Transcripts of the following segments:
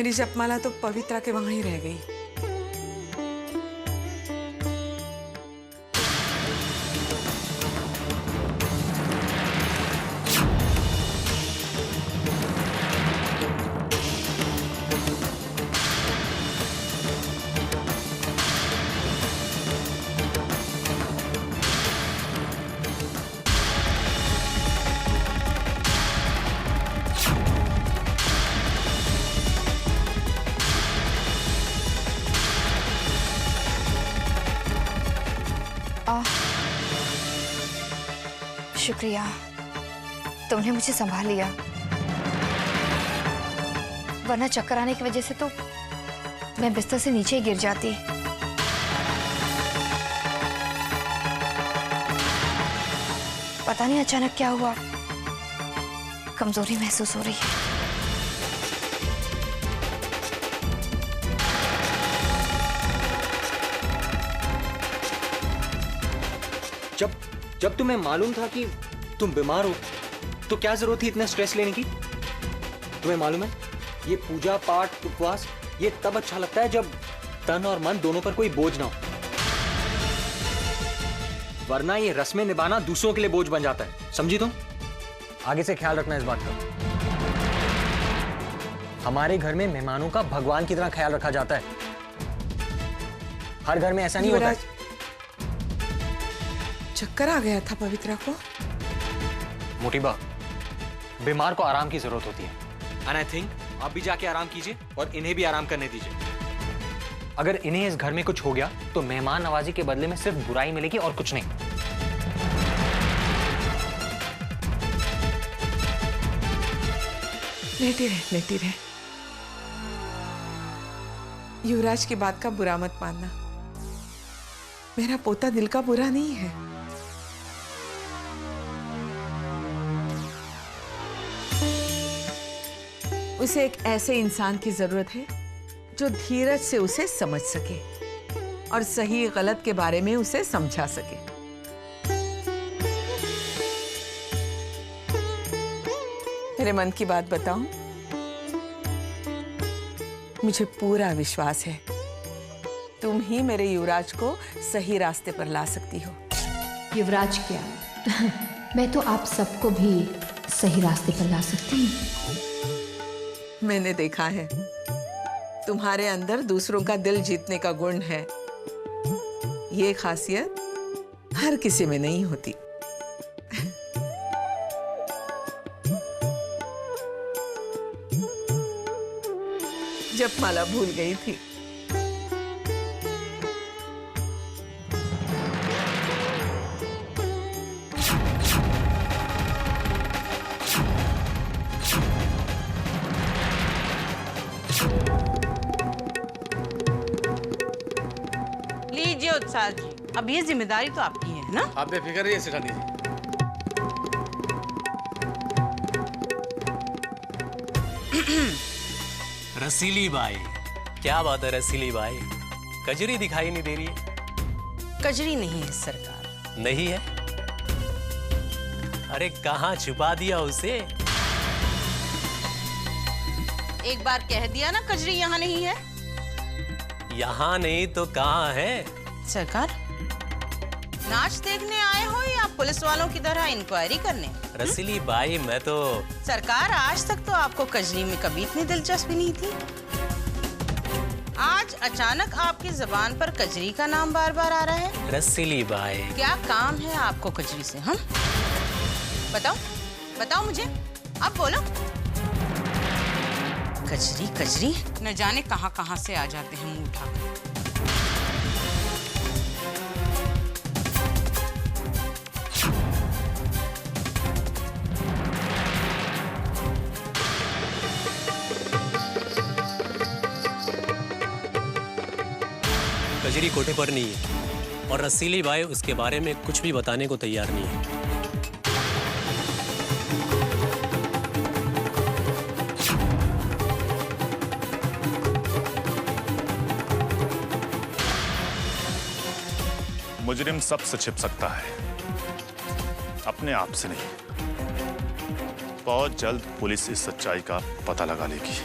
मेरी जपमाला तो पवित्रा के वहां ही रह गई। शुक्रिया, तुमने मुझे संभाल लिया, वरना चक्कर आने की वजह से तो मैं बिस्तर से नीचे ही गिर जाती। पता नहीं अचानक क्या हुआ, कमजोरी महसूस हो रही है। जब तुम्हें मालूम था कि तुम बीमार हो तो क्या जरूरत थी इतना स्ट्रेस लेने की? तुम्हें मालूम है ये पूजा पाठ उपवास ये तब अच्छा लगता है जब तन और मन दोनों पर कोई बोझ ना हो, वरना ये रस्में निभाना दूसरों के लिए बोझ बन जाता है। समझी तुम? आगे से ख्याल रखना इस बात का। हमारे घर में मेहमानों का भगवान की तरह ख्याल रखा जाता है। हर घर में ऐसा नहीं होता है। चक्कर आ गया था पवित्रा को। मोटी बा, बीमार को आराम की जरूरत होती है। एंड आई थिंक आप भी जाके आराम कीजिए और इन्हें भी आराम करने दीजिए। अगर इन्हें इस घर में कुछ हो गया तो मेहमान नवाजी के बदले में सिर्फ बुराई मिलेगी और कुछ नहीं। लेटी रहे, लेटी रहे। युवराज की बात का बुरा मत मानना। मेरा पोता दिल का बुरा नहीं है। उसे एक ऐसे इंसान की जरूरत है जो धीरज से उसे समझ सके और सही गलत के बारे में उसे समझा सके। मेरे मन की बात बताऊं, मुझे पूरा विश्वास है तुम ही मेरे युवराज को सही रास्ते पर ला सकती हो। युवराज क्या मैं तो आप सबको भी सही रास्ते पर ला सकती हूँ। मैंने देखा है तुम्हारे अंदर दूसरों का दिल जीतने का गुण है। ये खासियत हर किसी में नहीं होती। जपमाला भूल गई थी। लीजिए उत्साह जी, अब ये जिम्मेदारी तो आपकी है ना? आप बेफिक्र रहिए सेठानी जी। रसीली बाई, क्या बात है रसीली बाई, कजरी दिखाई नहीं दे रही है? कजरी नहीं है सरकार। नहीं है? अरे कहाँ छुपा दिया उसे? एक बार कह दिया ना कजरी यहाँ नहीं है। यहाँ नहीं तो कहाँ है? सरकार, नाच देखने आए हो या पुलिस वालों की तरह इंक्वायरी करने? रसीली बाई मैं तो सरकार, आज तक तो आपको कजरी में कभी इतनी दिलचस्पी नहीं थी। आज अचानक आपकी जुबान पर कजरी का नाम बार बार आ रहा है। रसीली बाई, क्या काम है आपको कजरी से? हम बताओ, बताओ मुझे, अब बोलो। कजरी कजरी न जाने कहां कहां से आ जाते हैं मुंह उठाकर। कजरी कोठे पर नहीं है और रसीली बाई उसके बारे में कुछ भी बताने को तैयार नहीं है। मुजरिम सबसे छिप सकता है, अपने आप से नहीं। बहुत जल्द पुलिस इस सच्चाई का पता लगा लेगी।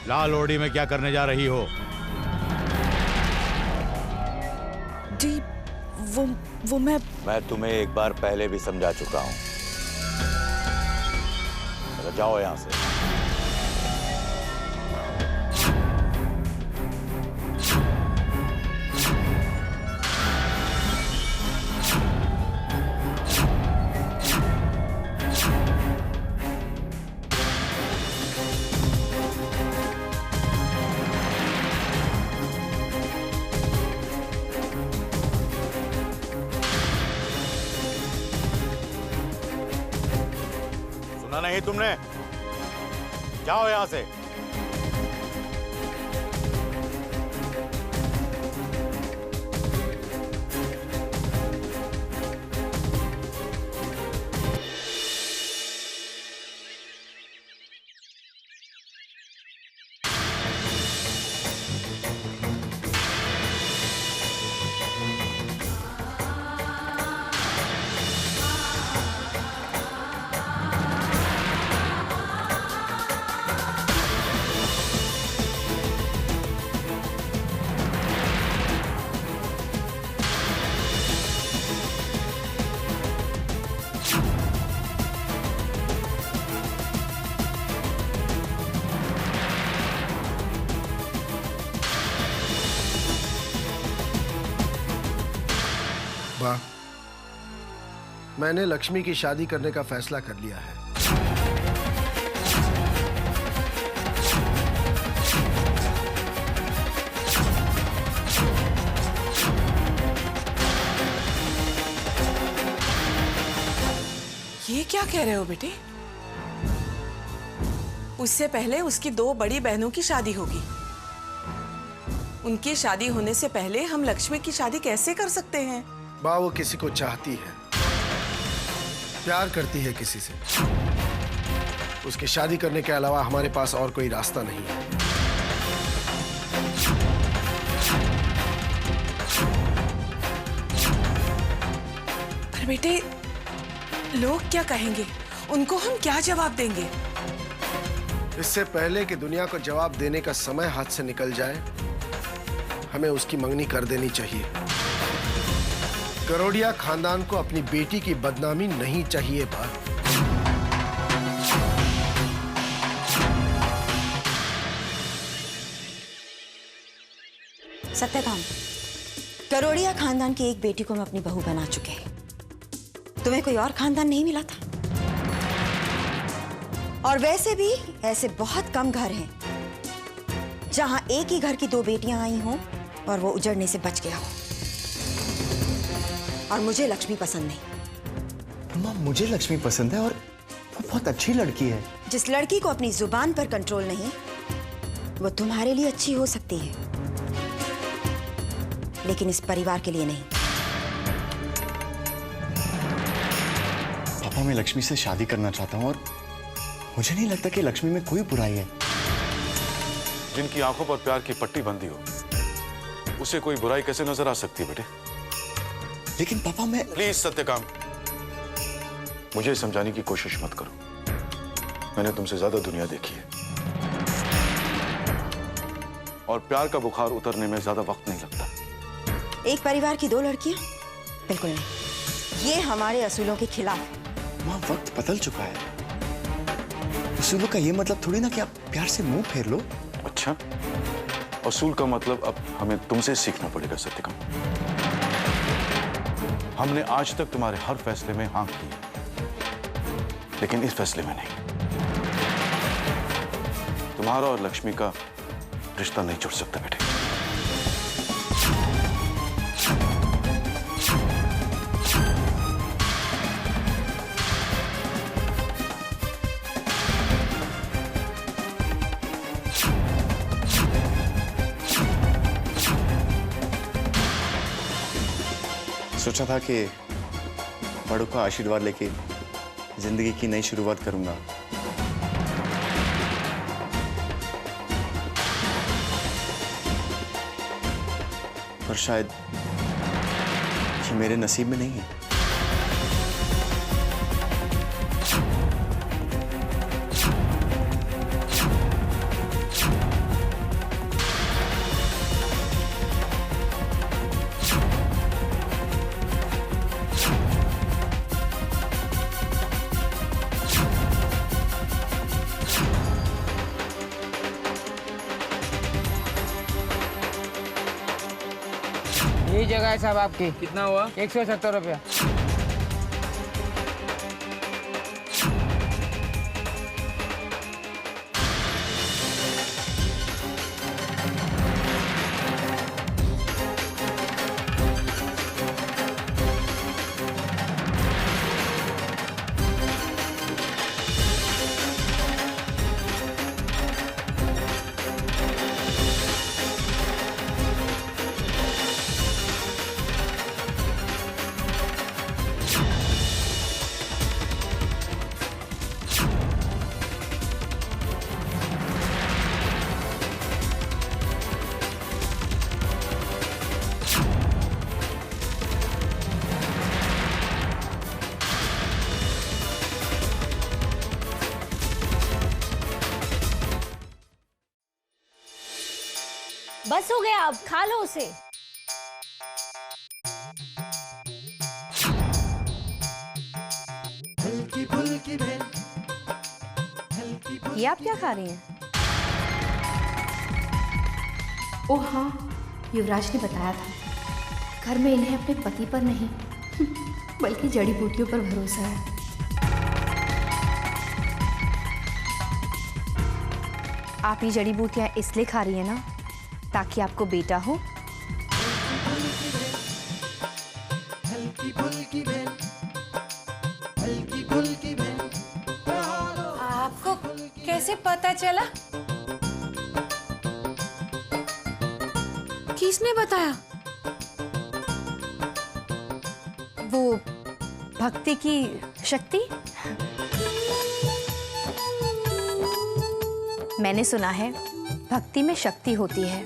लाल ओढ़ी में क्या करने जा रही हो? जी वो मैं तुम्हें एक बार पहले भी समझा चुका हूं। जाओ यहां से। सुना नहीं तुमने? जाओ यहां से। बा, मैंने लक्ष्मी की शादी करने का फैसला कर लिया है। ये क्या कह रहे हो बेटे? उससे पहले उसकी 2 बड़ी बहनों की शादी होगी। उनकी शादी होने से पहले हम लक्ष्मी की शादी कैसे कर सकते हैं? बा, वो किसी को चाहती है, प्यार करती है किसी से। उसकी शादी करने के अलावा हमारे पास और कोई रास्ता नहीं है। पर बेटे, लोग क्या कहेंगे? उनको हम क्या जवाब देंगे? इससे पहले कि दुनिया को जवाब देने का समय हाथ से निकल जाए, हमें उसकी मंगनी कर देनी चाहिए। करोड़िया खानदान को अपनी बेटी की बदनामी नहीं चाहिए। बा, सत्यकाम, करोड़िया खानदान की एक बेटी को हम अपनी बहू बना चुके हैं। तुम्हें कोई और खानदान नहीं मिला था? और वैसे भी ऐसे बहुत कम घर हैं जहां एक ही घर की 2 बेटियां आई हों और वो उजड़ने से बच गया हो। और मुझे लक्ष्मी पसंद नहीं। माँ, मुझे लक्ष्मी पसंद है और वो बहुत अच्छी लड़की है। जिस लड़की को अपनी जुबान पर कंट्रोल नहीं, वो तुम्हारे लिए अच्छी हो सकती है, लेकिन इस परिवार के लिए नहीं। पापा, मैं लक्ष्मी से शादी करना चाहता हूँ और मुझे नहीं लगता कि लक्ष्मी में कोई बुराई है। जिनकी आंखों पर प्यार की पट्टी बंधी हो, उसे कोई बुराई कैसे नजर आ सकती है बेटे? लेकिन पापा, मैं... प्लीज सत्यकाम, मुझे समझाने की कोशिश मत करो। मैंने तुमसे ज्यादा दुनिया देखी है और प्यार का बुखार उतरने में ज्यादा वक्त नहीं लगता। एक परिवार की 2 लड़कियां? बिल्कुल नहीं। ये हमारे असूलों के खिलाफ है। माँ, वक्त बदल चुका है। असूलों का ये मतलब थोड़ी ना कि आप प्यार से मुंह फेर लो। अच्छा, असूल का मतलब अब हमें तुमसे सीखना पड़ेगा सत्यकाम। हमने आज तक तुम्हारे हर फैसले में हाँ की, लेकिन इस फैसले में नहीं। तुम्हारा और लक्ष्मी का रिश्ता नहीं जुड़ सकता बेटे। सोचा था कि बड़ों का आशीर्वाद लेके जिंदगी की नई शुरुआत करूंगा, पर शायद ये मेरे नसीब में नहीं है। जगह है साहब आपकी। कितना हुआ? 170 रुपया। बस हो गया, अब खा लो उसे। ये आप क्या खा रही हैं? ओह हाँ, युवराज ने बताया था घर में इन्हें अपने पति पर नहीं बल्कि जड़ी बूटियों पर भरोसा है। आप ये जड़ी बूटियां इसलिए खा रही हैं ना ताकि आपको बेटा हो? आपको कैसे पता चला? किसने बताया? वो भक्ति की शक्ति। मैंने सुना है भक्ति में शक्ति होती है।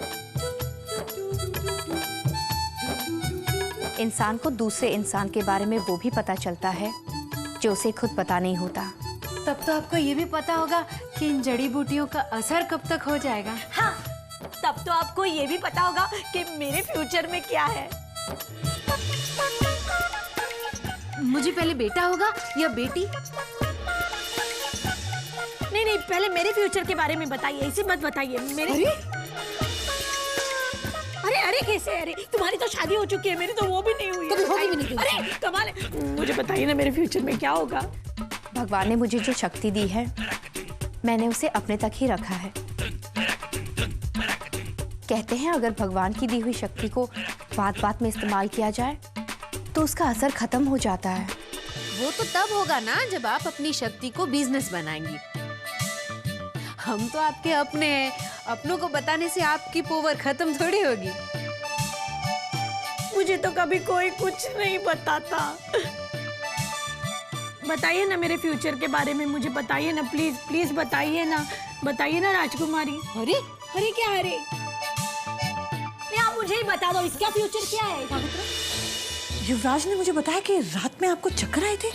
इंसान को दूसरे इंसान के बारे में वो भी पता चलता है जो उसे खुद पता नहीं होता। तब तो आपको ये भी पता होगा कि इन जड़ी बूटियों का असर कब तक हो जाएगा। हाँ, तब तो आपको ये भी पता होगा कि मेरे फ्यूचर में क्या है। मुझे पहले बेटा होगा या बेटी? नहीं नहीं, पहले मेरे फ्यूचर के बारे में बताइए, ऐसे मत बताइए मेरे। अरे अरे कैसे? अरे तुम्हारी तो शादी हो चुकी है, मेरी तो वो भी नहीं हुई। कभी होगी भी नहीं। अरे कमाल है। मुझे बताइए ना मेरे फ्यूचर में क्या होगा। भगवान ने मुझे जो शक्ति दी है मैंने उसे अपने तक ही रखा है। कहते हैं अगर भगवान की दी हुई शक्ति को बात बात में इस्तेमाल किया जाए तो उसका असर खत्म हो जाता है। वो तो तब होगा ना जब आप अपनी शक्ति को बिजनेस बनाएंगी। हम तो आपके अपने हैं, अपनों को बताने से आपकी पावर खत्म थोड़ी होगी। मुझे तो कभी कोई कुछ नहीं बताता। बताइए ना मेरे फ्यूचर के बारे में, मुझे बताइए ना, प्लीज प्लीज बताइए ना राजकुमारी। अरे अरे क्या अरे? नहीं, आप मुझे ही बता दो इसका फ्यूचर क्या है। युवराज ने मुझे बताया कि रात में आपको चक्कर आए थे।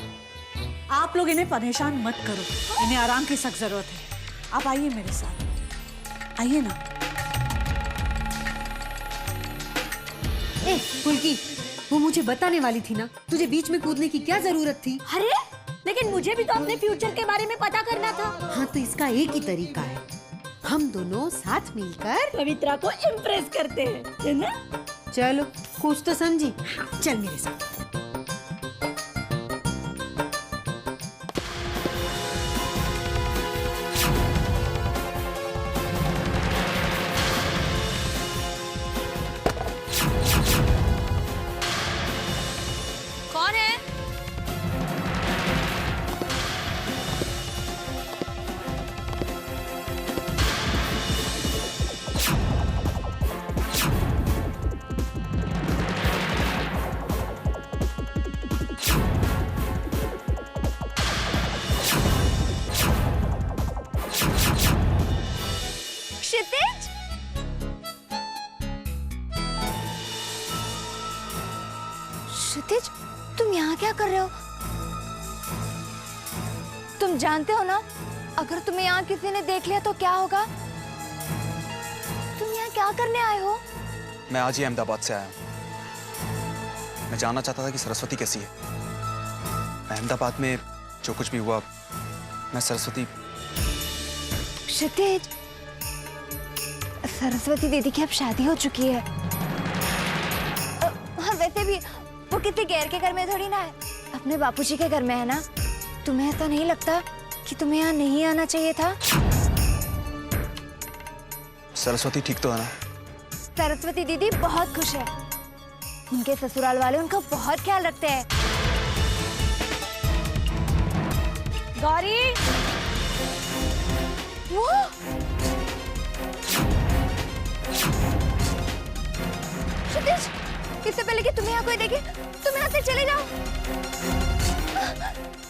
आप लोग इन्हें परेशान मत करो, इन्हें आराम की सख्त जरूरत है। आप आइए मेरे साथ, आइए ना। फुल्की, वो मुझे बताने वाली थी ना, तुझे बीच में कूदने की क्या जरूरत थी? अरे लेकिन मुझे भी तो अपने फ्यूचर के बारे में पता करना था। हाँ तो इसका एक ही तरीका है, हम दोनों साथ मिलकर पवित्रा को इम्प्रेस करते हैं, है ना? चलो कुछ तो समझी। चल मेरे साथ। कौन है? क्षितिज, क्षितिज, तुम यहाँ क्या कर रहे हो? तुम जानते हो ना अगर तुम्हें यहाँ किसी ने देख लिया तो क्या होगा? तुम यहाँ क्या करने आए हो? मैं आज ही अहमदाबाद से आया हूँ। मैं जानना चाहता था कि सरस्वती कैसी है। अहमदाबाद में जो कुछ भी हुआ, मैं सरस्वती। क्षितिज, सरस्वती दीदी की अब शादी हो चुकी है। भी वो किसी गैर के घर में थोड़ी ना है, अपने बापूजी के घर में है ना। तुम्हें ऐसा नहीं लगता कि तुम्हें यहाँ नहीं आना चाहिए था? सरस्वती ठीक तो है ना? सरस्वती दीदी बहुत खुश है, उनके ससुराल वाले उनका बहुत ख्याल रखते हैं। गौरी, वो क्षितिज, इससे पहले कि तुम्हें यहाँ कोई देखे तुम यहाँ से चले जाओ।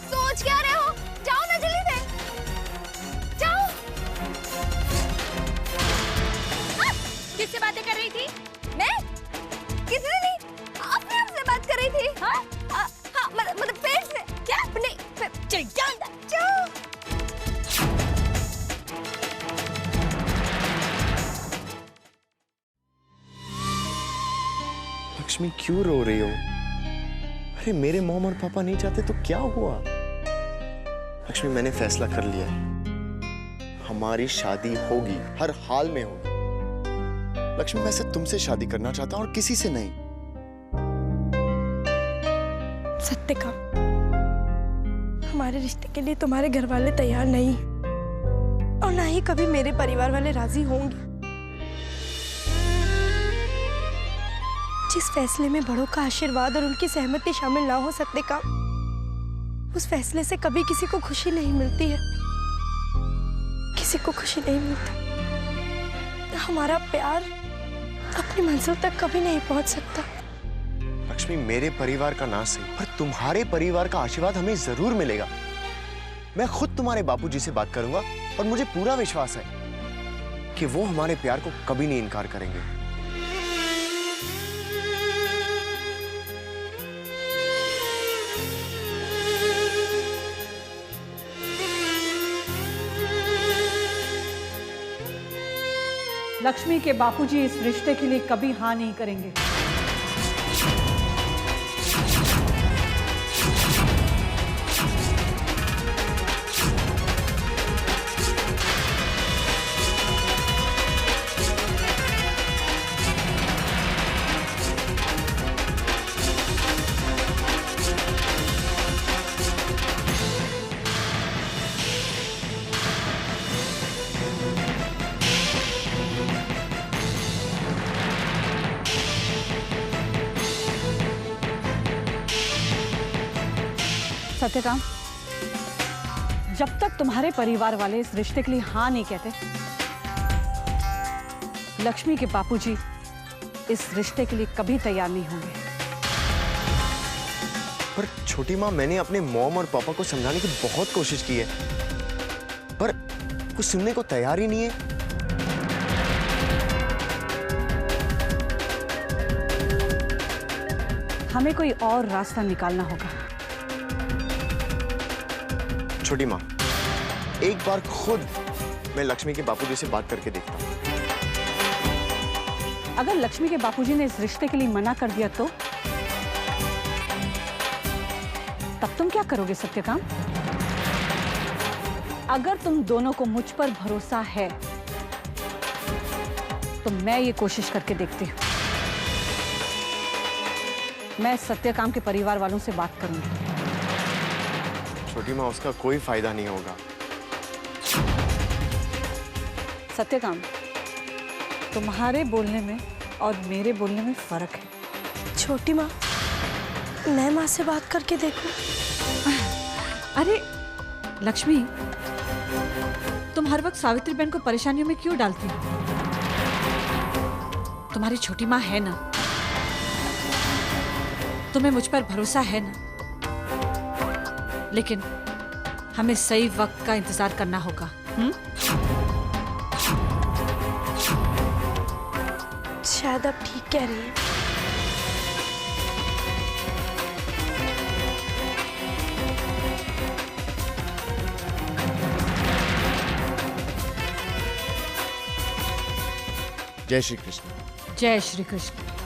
सोच क्या रहे हो? जाओ ना जल्दी से, जाओ। किससे बातें कर रही थी? मैं? किससे नहीं, अपने आप से बात कर रही थी। हाँ? हाँ, मतलब पेट से। क्या? नहीं, चल जाओ, जाओ। लक्ष्मी क्यों रो रही हो? अरे मेरे मॉम और पापा नहीं चाहते तो क्या हुआ? लक्ष्मी मैंने फैसला कर लिया है, हमारी शादी होगी, हर हाल में होगी। लक्ष्मी मैं सिर्फ तुमसे शादी करना चाहता हूं और किसी से नहीं। सत्यका, हमारे रिश्ते के लिए तुम्हारे घर वाले तैयार नहीं और ना ही कभी मेरे परिवार वाले राजी होंगे। जिस फैसले में बड़ों का आशीर्वाद और उनकी सहमति शामिल ना हो सकते का, उस फैसले से कभी किसी को खुशी नहीं मिलती है, किसी को खुशी नहीं मिलती। हमारा प्यार अपनी मंजिल तक कभी नहीं पहुंच सकता। लक्ष्मी मेरे परिवार का ना सही पर तुम्हारे परिवार का आशीर्वाद हमें जरूर मिलेगा। मैं खुद तुम्हारे बापूजी से बात करूंगा और मुझे पूरा विश्वास है कि वो हमारे प्यार को कभी नहीं इनकार करेंगे। लक्ष्मी के बापूजी इस रिश्ते के लिए कभी हाँ नहीं करेंगे। सत्यकाम, जब तक तुम्हारे परिवार वाले इस रिश्ते के लिए हाँ नहीं कहते, लक्ष्मी के बापूजी इस रिश्ते के लिए कभी तैयार नहीं होंगे। पर छोटी माँ, मैंने अपने मॉम और पापा को समझाने की बहुत कोशिश की है, पर कुछ सुनने को तैयार ही नहीं है। हमें कोई और रास्ता निकालना होगा। छोटी माँ, एक बार खुद मैं लक्ष्मी के बापूजी से बात करके देखता हूँ। अगर लक्ष्मी के बापूजी ने इस रिश्ते के लिए मना कर दिया तो तब तुम क्या करोगे सत्यकाम? अगर तुम दोनों को मुझ पर भरोसा है तो मैं ये कोशिश करके देखती हूँ। मैं सत्यकाम के परिवार वालों से बात करूंगी। छोटी माँ, उसका कोई फायदा नहीं होगा। सत्यकाम, तुम्हारे बोलने में और मेरे बोलने में फर्क है। छोटी माँ, मैं माँ से बात करके देखूं? अरे लक्ष्मी, तुम हर वक्त सावित्री बहन को परेशानियों में क्यों डालती हो? तुम्हारी छोटी माँ है ना, तुम्हें मुझ पर भरोसा है ना। लेकिन हमें सही वक्त का इंतजार करना होगा। शायद आप ठीक कह रही हैं। जय श्री कृष्ण। जय श्री कृष्ण।